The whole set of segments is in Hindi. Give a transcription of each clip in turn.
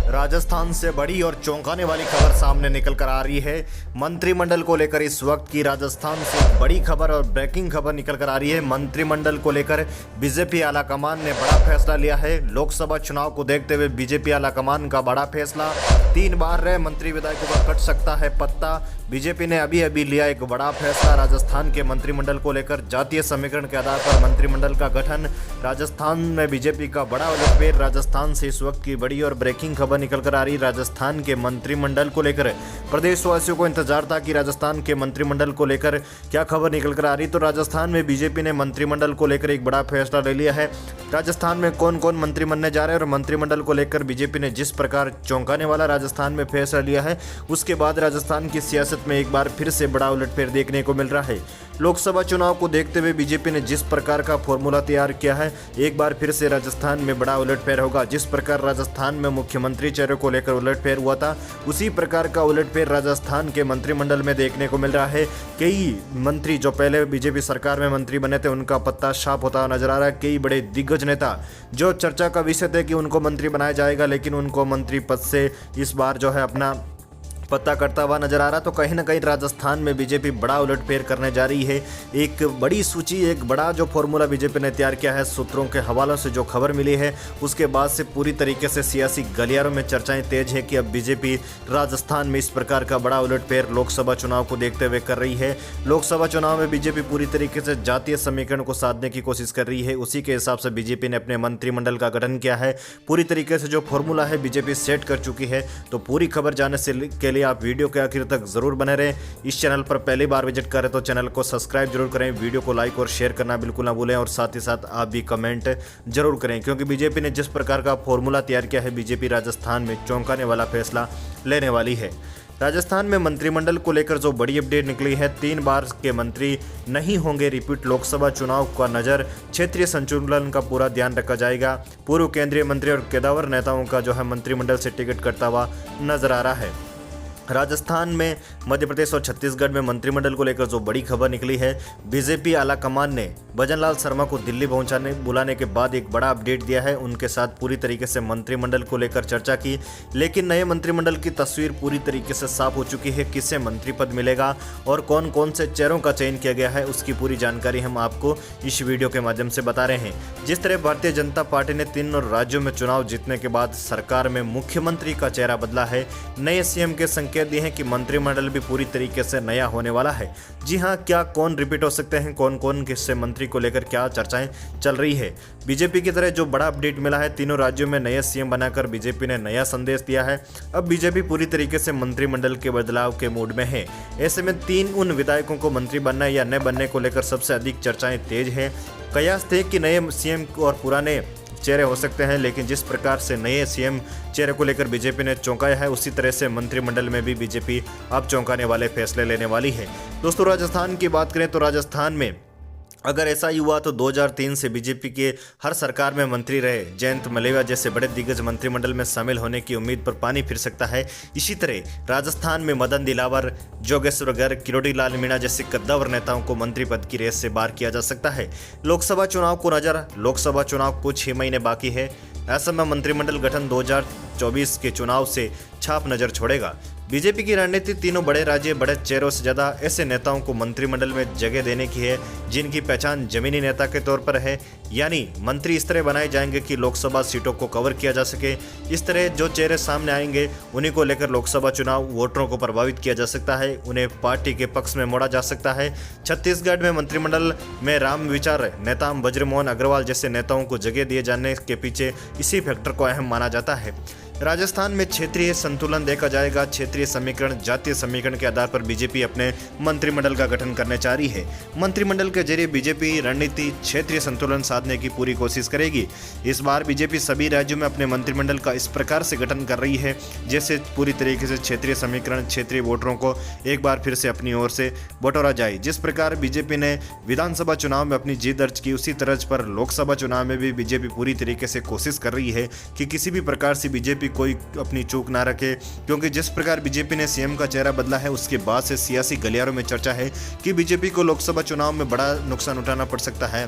राजस्थान से बड़ी और चौंकाने वाली खबर सामने निकल कर आ रही है। मंत्रिमंडल को लेकर इस वक्त की राजस्थान से बड़ी खबर और ब्रेकिंग खबर निकल कर आ रही है। मंत्रिमंडल को लेकर बीजेपी आलाकमान ने बड़ा फैसला लिया है। लोकसभा चुनाव को देखते हुए बीजेपी आलाकमान का बड़ा फैसला, 3 बार रहे मंत्री विधायकों का कट सकता है पत्ता। बीजेपी ने अभी लिया एक बड़ा फैसला राजस्थान के मंत्रिमंडल को लेकर। जातीय समीकरण के आधार पर मंत्रिमंडल का गठन, राजस्थान में बीजेपी का बड़ा उलटफेर। राजस्थान से इस वक्त की बड़ी और ब्रेकिंग खबर निकल कर आ रही राजस्थान के मंत्रिमंडल को लेकर। प्रदेशवासियों को इंतजार था कि राजस्थान के मंत्रिमंडल को लेकर क्या खबर निकल कर आ रही। तो राजस्थान में बीजेपी ने मंत्रिमंडल को लेकर एक बड़ा फैसला ले लिया है। राजस्थान में कौन कौन मंत्री बनने जा रहे हैं और मंत्रिमंडल को लेकर बीजेपी ने जिस प्रकार चौंकाने वाला राजस्थान में फैसला लिया है, उसके बाद राजस्थान की सियासत में एक बार फिर से बड़ा उलटफेर देखने को मिल रहा है। लोकसभा चुनाव को देखते हुए बीजेपी ने जिस प्रकार का फॉर्मूला तैयार किया है, एक बार फिर से राजस्थान में बड़ा उलटफेर होगा। जिस प्रकार राजस्थान में मुख्यमंत्री चेहरे को लेकर उलटफेर हुआ था, उसी प्रकार का उलटफेर राजस्थान के मंत्रिमंडल में देखने को मिल रहा है। कई मंत्री जो पहले बीजेपी सरकार में मंत्री बने थे, उनका पत्ता साफ होता नजर आ रहा है। कई बड़े दिग्गज नेता जो चर्चा का विषय थे कि उनको मंत्री बनाया जाएगा, लेकिन उनको मंत्री पद से इस बार जो है अपना पता करता हुआ नजर आ रहा। तो कहीं ना कहीं राजस्थान में बीजेपी बड़ा उलटफेर करने जा रही है। एक बड़ी सूची, एक बड़ा जो फॉर्मूला बीजेपी ने तैयार किया है, सूत्रों के हवालों से जो खबर मिली है, उसके बाद से पूरी तरीके से सियासी गलियारों में चर्चाएं तेज है कि अब बीजेपी राजस्थान में इस प्रकार का बड़ा उलटफेर लोकसभा चुनाव को देखते हुए कर रही है। लोकसभा चुनाव में बीजेपी पूरी तरीके से जातीय समीकरण को साधने की कोशिश कर रही है। उसी के हिसाब से बीजेपी ने अपने मंत्रिमंडल का गठन किया है। पूरी तरीके से जो फॉर्मूला है बीजेपी सेट कर चुकी है। तो पूरी खबर जानने से के लिए आप वीडियो के आखिर तक जरूर बने रहें। इस चैनल पर पहली बार विजिट करें तो चैनल को सब्सक्राइब जरूर करें, वीडियो को लाइक और शेयर करना बिल्कुल ना भूलें, और साथ ही साथ आप भी कमेंट जरूर करें, क्योंकि बीजेपी ने जिस प्रकार का फॉर्मूला तैयार किया है, बीजेपी राजस्थान में चौंकाने वाला फैसला लेने वाली है। राजस्थान में मंत्रिमंडल को लेकर जो बड़ी अपडेट निकली है, 3 बार के मंत्री नहीं होंगे रिपीट। लोकसभा चुनाव का नजर क्षेत्रीय संतुलन का पूरा ध्यान रखा जाएगा। पूर्व केंद्रीय मंत्री और कद्दावर नेताओं का जो है मंत्रिमंडल से टिकट कटता हुआ नजर आ रहा है। राजस्थान में, मध्य प्रदेश और छत्तीसगढ़ में मंत्रिमंडल को लेकर जो बड़ी खबर निकली है, बीजेपी आलाकमान ने भजनलाल शर्मा को दिल्ली बुलाने के बाद एक बड़ा अपडेट दिया है। उनके साथ पूरी तरीके से मंत्रिमंडल को लेकर चर्चा की, लेकिन नए मंत्रिमंडल की तस्वीर पूरी तरीके से साफ हो चुकी है। किसे मंत्री पद मिलेगा और कौन कौन से चेहरों का चयन किया गया है, उसकी पूरी जानकारी हम आपको इस वीडियो के माध्यम से बता रहे हैं। जिस तरह भारतीय जनता पार्टी ने 3 राज्यों में चुनाव जीतने के बाद सरकार में मुख्यमंत्री का चेहरा बदला है, नए सीएम के संकेत दिए हैं कि मंत्रिमंडल भी पूरी तरीके से नया होने वाला है। जी हां, क्या कौन रिपीट हो सकते हैं, कौन कौन किससे मंत्री को लेकर क्या चर्चाएं चल रही है। बीजेपी की तरह जो बड़ा अपडेट मिला है, 3 राज्यों में नए सीएम बनाकर बीजेपी ने नया संदेश दिया है। अब बीजेपी पूरी तरीके से मंत्रिमंडल के बदलाव के मूड में है। ऐसे में 3 उन विधायकों को मंत्री बनना या न बनने को लेकर सबसे अधिक चर्चाएं तेज है। कयास थे कि नए सीएम और पुराने चेहरे हो सकते हैं, लेकिन जिस प्रकार से नए सीएम चेहरे को लेकर बीजेपी ने चौंकाया है, उसी तरह से मंत्रिमंडल में भी बीजेपी अब चौंकाने वाले फैसले लेने वाली है। दोस्तों, राजस्थान की बात करें तो राजस्थान में अगर ऐसा ही हुआ तो 2003 से बीजेपी के हर सरकार में मंत्री रहे जयंत मलेवा जैसे बड़े दिग्गज मंत्रिमंडल में शामिल होने की उम्मीद पर पानी फिर सकता है। इसी तरह राजस्थान में मदन दिलावर, जोगेश्वर गर्ग, किरोड़ी लाल मीणा जैसे कद्दावर नेताओं को मंत्री पद की रेस से बाहर किया जा सकता है। लोकसभा चुनाव को नजर, लोकसभा चुनाव कुछ ही महीने बाकी है। ऐसे में मंत्रिमंडल गठन 2024 के चुनाव से छाप नजर छोड़ेगा। बीजेपी की रणनीति 3 बड़े राज्य, बड़े चेहरों से ज्यादा ऐसे नेताओं को मंत्रिमंडल में जगह देने की है जिनकी पहचान जमीनी नेता के तौर पर है। यानी मंत्री इस तरह बनाए जाएंगे कि लोकसभा सीटों को कवर किया जा सके। इस तरह जो चेहरे सामने आएंगे, उन्हीं को लेकर लोकसभा चुनाव वोटरों को प्रभावित किया जा सकता है, उन्हें पार्टी के पक्ष में मोड़ा जा सकता है। छत्तीसगढ़ में मंत्रिमंडल में राम विचार नेता बज्रमोहन अग्रवाल जैसे नेताओं को जगह दिए जाने के पीछे इसी फैक्टर को अहम माना जाता है। राजस्थान में क्षेत्रीय संतुलन देखा जाएगा। क्षेत्रीय समीकरण, जातीय समीकरण के आधार पर बीजेपी अपने मंत्रिमंडल का गठन करने जा रही है। मंत्रिमंडल के जरिए बीजेपी रणनीति क्षेत्रीय संतुलन साधने की पूरी कोशिश करेगी। इस बार बीजेपी सभी राज्यों में अपने मंत्रिमंडल का इस प्रकार से गठन कर रही है जैसे पूरी तरीके से क्षेत्रीय समीकरण, क्षेत्रीय वोटरों को एक बार फिर से अपनी ओर से बटोरा जाए। जिस प्रकार बीजेपी ने विधानसभा चुनाव में अपनी जीत दर्ज की, उसी तर्ज पर लोकसभा चुनाव में भी बीजेपी पूरी तरीके से कोशिश कर रही है कि किसी भी प्रकार से बीजेपी कोई अपनी चूक ना रखे, क्योंकि जिस प्रकार बीजेपी ने सीएम का चेहरा बदला है, उसके बाद से सियासी गलियारों में चर्चा है कि बीजेपी को लोकसभा चुनाव में बड़ा नुकसान उठाना पड़ सकता है।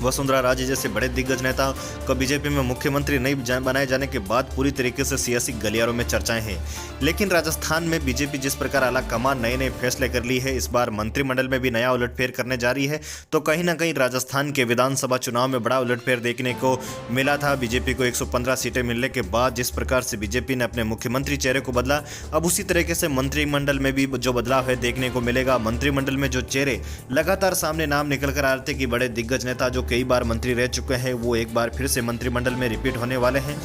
वसुंधरा राजे जैसे बड़े दिग्गज नेता को बीजेपी में मुख्यमंत्री नहीं बनाए जाने के बाद पूरी तरीके से सियासी गलियारों में चर्चाएं हैं। लेकिन राजस्थान में बीजेपी जिस प्रकार आला कमान नए नए फैसले कर ली है, इस बार मंत्रिमंडल में भी नया उलटफेर करने जा रही है, तो कहीं ना कहीं राजस्थान के विधानसभा चुनाव में बड़ा उलटफेर देखने को मिला था। बीजेपी को 115 सीटें मिलने के बाद जिस प्रकार से बीजेपी ने अपने मुख्यमंत्री चेहरे को बदला, अब उसी तरीके से मंत्रिमंडल में भी जो बदलाव है देखने को मिलेगा। मंत्रिमंडल में जो चेहरे लगातार सामने नाम निकल कर आ रहे थे कि बड़े दिग्गज नेता जो कई बार मंत्री रह चुके हैं, वो एक बार फिर से मंत्रिमंडल में रिपीट होने वाले हैं।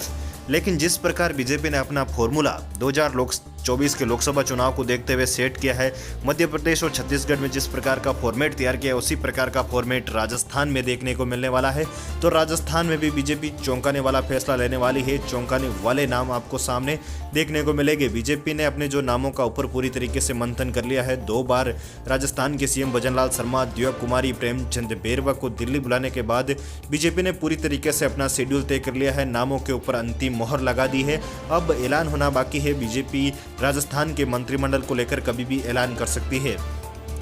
लेकिन जिस प्रकार बीजेपी ने अपना फॉर्मूला 2024 के लोकसभा चुनाव को देखते हुए सेट किया है, मध्य प्रदेश और छत्तीसगढ़ में जिस प्रकार का फॉर्मेट तैयार किया है, उसी प्रकार का फॉर्मेट राजस्थान में देखने को मिलने वाला है। तो राजस्थान में भी बीजेपी चौंकाने वाला फैसला लेने वाली है। चौंकाने वाले नाम आपको सामने देखने को मिलेंगे। बीजेपी ने अपने जो नामों का ऊपर पूरी तरीके से मंथन कर लिया है। 2 बार राजस्थान के सीएम भजनलाल शर्मा, दिव्या कुमारी, प्रेमचंद बैरवा को दिल्ली बुलाने के बाद बीजेपी ने पूरी तरीके से अपना शेड्यूल तय कर लिया है। नामों के ऊपर अंतिम मोहर लगा दी है। अब ऐलान होना बाकी है। बीजेपी राजस्थान के मंत्रिमंडल को लेकर कभी भी ऐलान कर सकती है।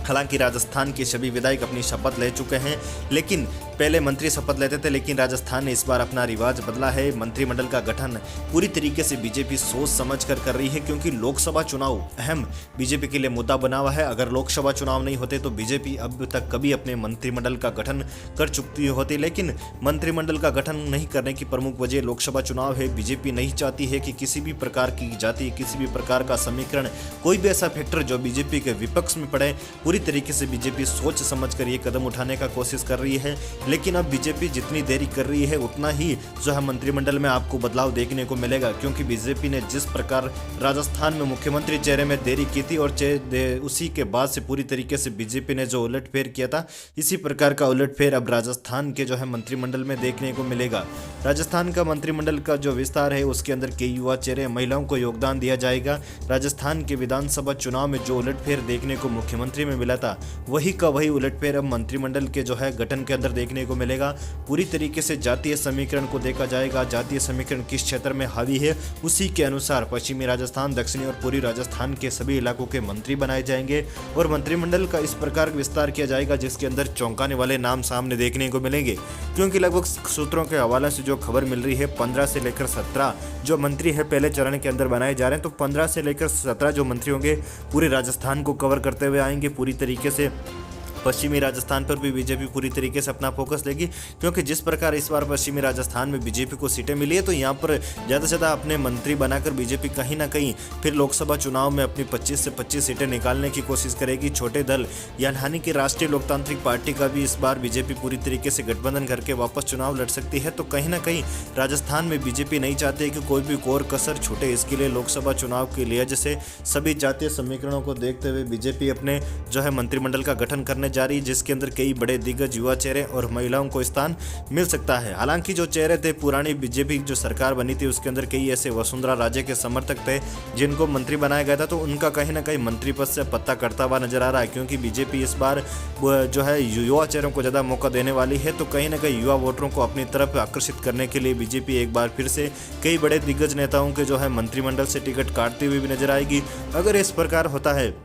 हालांकि राजस्थान के सभी विधायक अपनी शपथ ले चुके हैं, लेकिन पहले मंत्री शपथ लेते थे, लेकिन राजस्थान ने इस बार अपना रिवाज बदला है। मंत्रिमंडल का गठन पूरी तरीके से बीजेपी सोच समझ कर रही है, क्योंकि लोकसभा चुनाव अहम बीजेपी के लिए मुद्दा बना हुआ है। अगर लोकसभा चुनाव नहीं होते तो बीजेपी अब तक कभी अपने मंत्रिमंडल का गठन कर चुकी होती, लेकिन मंत्रिमंडल का गठन नहीं करने की प्रमुख वजह लोकसभा चुनाव है। बीजेपी नहीं चाहती है कि किसी भी प्रकार की जाति, किसी भी प्रकार का समीकरण, कोई भी ऐसा फैक्टर जो बीजेपी के विपक्ष में पड़े, पूरी तरीके से बीजेपी सोच समझकर ये कदम उठाने का कोशिश कर रही है। लेकिन अब बीजेपी जितनी देरी कर रही है, उतना ही जो है मंत्रिमंडल में आपको बदलाव देखने को मिलेगा, क्योंकि बीजेपी ने जिस प्रकार राजस्थान में मुख्यमंत्री चेहरे में देरी की थी और उसी के बाद से पूरी तरीके से बीजेपी ने जो उलटफेर किया था, इसी प्रकार का उलटफेर अब राजस्थान के जो है मंत्रिमंडल में देखने को मिलेगा। राजस्थान का मंत्रिमंडल का जो विस्तार है, उसके अंदर कई युवा चेहरे, महिलाओं को योगदान दिया जाएगा। राजस्थान के विधानसभा चुनाव में जो उलटफेर देखने को मुख्यमंत्री में मिला था, वही का वही उलटफेर अब मंत्रिमंडल के जो है गठन के अंदर देखने को मिलेगा। पूरी तरीके से जातीय समीकरण को देखा जाएगा। जातीय समीकरण किस क्षेत्र में हावी है, उसी के अनुसार पश्चिमी राजस्थान, दक्षिणी और पूर्वी राजस्थान के सभी इलाकों के मंत्री बनाए जाएंगे और मंत्रिमंडल का इस प्रकार विस्तार किया जाएगा, जिसके अंदर चौंकाने वाले नाम सामने देखने को मिलेंगे। क्योंकि लगभग सूत्रों के हवाले से जो खबर मिल रही है, 15 से लेकर 17 जो मंत्री है पहले चरण के अंदर बनाए जा रहे हैं, तो 15 से लेकर 17 जो मंत्री होंगे पूरे राजस्थान को कवर करते हुए आएंगे। पूरी तरीके से पश्चिमी राजस्थान पर भी बीजेपी पूरी तरीके से अपना फोकस लेगी, क्योंकि जिस प्रकार इस बार पश्चिमी राजस्थान में बीजेपी को सीटें मिली है, तो यहाँ पर ज़्यादा से ज़्यादा अपने मंत्री बनाकर बीजेपी कहीं ना कहीं फिर लोकसभा चुनाव में अपनी 25 से 25 सीटें निकालने की कोशिश करेगी। छोटे दल यानी कि राष्ट्रीय लोकतांत्रिक पार्टी का भी इस बार बीजेपी पूरी तरीके से गठबंधन करके वापस चुनाव लड़ सकती है। तो कहीं ना कहीं राजस्थान में बीजेपी नहीं चाहती है कि कोई भी कोर कसर छूटे। इसके लिए लोकसभा चुनाव के लिए जैसे सभी जातीय समीकरणों को देखते हुए बीजेपी अपने जो है मंत्रिमंडल का गठन करने जारी, जिसके अंदर कई बड़े दिग्गज युवा चेहरे और महिलाओं को स्थान मिल सकता है। हालांकि जो चेहरे थे, पुरानी बीजेपी जो सरकार बनी थी, उसके अंदर कई ऐसे वसुंधरा राजे के समर्थक थे जिनको मंत्री बनाया गया था, तो उनका कहीं ना कहीं मंत्री पद से पत्ता करता हुआ नजर आ रहा है। क्योंकि बीजेपी इस बार जो है युवा चेहरों को ज़्यादा मौका देने वाली है, तो कहीं ना कहीं युवा वोटरों को अपनी तरफ आकर्षित करने के लिए बीजेपी एक बार फिर से कई बड़े दिग्गज नेताओं के जो है मंत्रिमंडल से टिकट काटती हुई भी नजर आएगी। अगर इस प्रकार होता है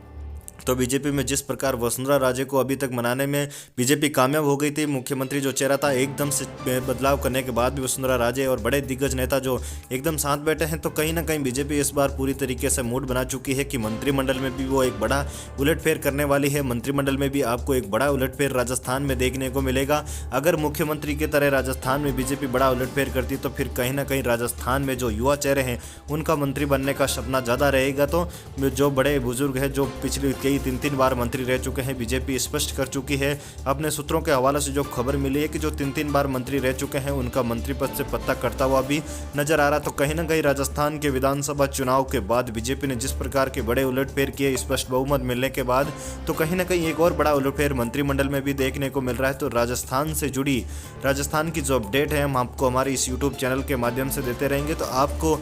तो बीजेपी में जिस प्रकार वसुंधरा राजे को अभी तक मनाने में बीजेपी कामयाब हो गई थी, मुख्यमंत्री जो चेहरा था एकदम से बदलाव करने के बाद भी वसुंधरा राजे और बड़े दिग्गज नेता जो एकदम साथ बैठे हैं, तो कहीं ना कहीं बीजेपी इस बार पूरी तरीके से मूड बना चुकी है कि मंत्रिमंडल में भी वो एक बड़ा उलटफेर करने वाली है। मंत्रिमंडल में भी आपको एक बड़ा उलटफेर राजस्थान में देखने को मिलेगा। अगर मुख्यमंत्री की तरह राजस्थान में बीजेपी बड़ा उलटफेर करती, तो फिर कहीं ना कहीं राजस्थान में जो युवा चेहरे हैं उनका मंत्री बनने का सपना ज़्यादा रहेगा। तो जो बड़े बुजुर्ग हैं, जो पिछले 3 बार मंत्री रह चुके हैं, बीजेपी स्पष्ट कर चुकी है अपने सूत्रों के हवाले से जो खबर मिली है कि जो 3 बार मंत्री रह चुके हैं, उनका मंत्री पद से पत्ता करता हुआ भी नजर आ रहा। तो कहीं ना कहीं राजस्थान के विधानसभा चुनाव के बाद बीजेपी ने जिस प्रकार के बड़े उलटफेर किए स्पष्ट बहुमत मिलने के बाद, तो कहीं ना कहीं एक और बड़ा उलटफेर मंत्रिमंडल में भी देखने को मिल रहा है। तो राजस्थान से जुड़ी राजस्थान की जो अपडेट है, हम आपको हमारे इस यूट्यूब चैनल के माध्यम से देते रहेंगे। तो आपको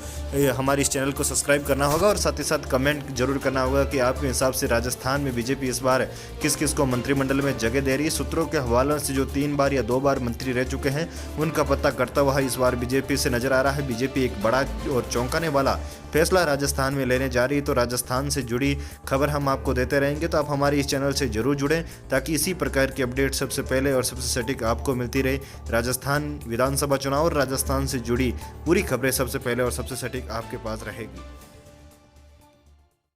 हमारे इस चैनल को सब्सक्राइब करना होगा और साथ ही साथ कमेंट जरूर करना होगा कि आपके हिसाब से राजस्थान राजस्थान में बीजेपी इस बार किस किस को मंत्रिमंडल में जगह दे रही है। सूत्रों के हवाले से जो 3 बार या 2 बार मंत्री रह चुके हैं उनका पता करता हुआ इस बार बीजेपी से नजर आ रहा है। बीजेपी एक बड़ा और चौंकाने वाला फैसला राजस्थान में लेने जा रही है। तो राजस्थान से जुड़ी खबर हम आपको देते रहेंगे, तो आप हमारे इस चैनल से जरूर जुड़ें ताकि इसी प्रकार की अपडेट सबसे पहले और सबसे सटीक आपको मिलती रहे। राजस्थान विधानसभा चुनाव और राजस्थान से जुड़ी पूरी खबरें सबसे पहले और सबसे सटीक आपके पास रहेगी।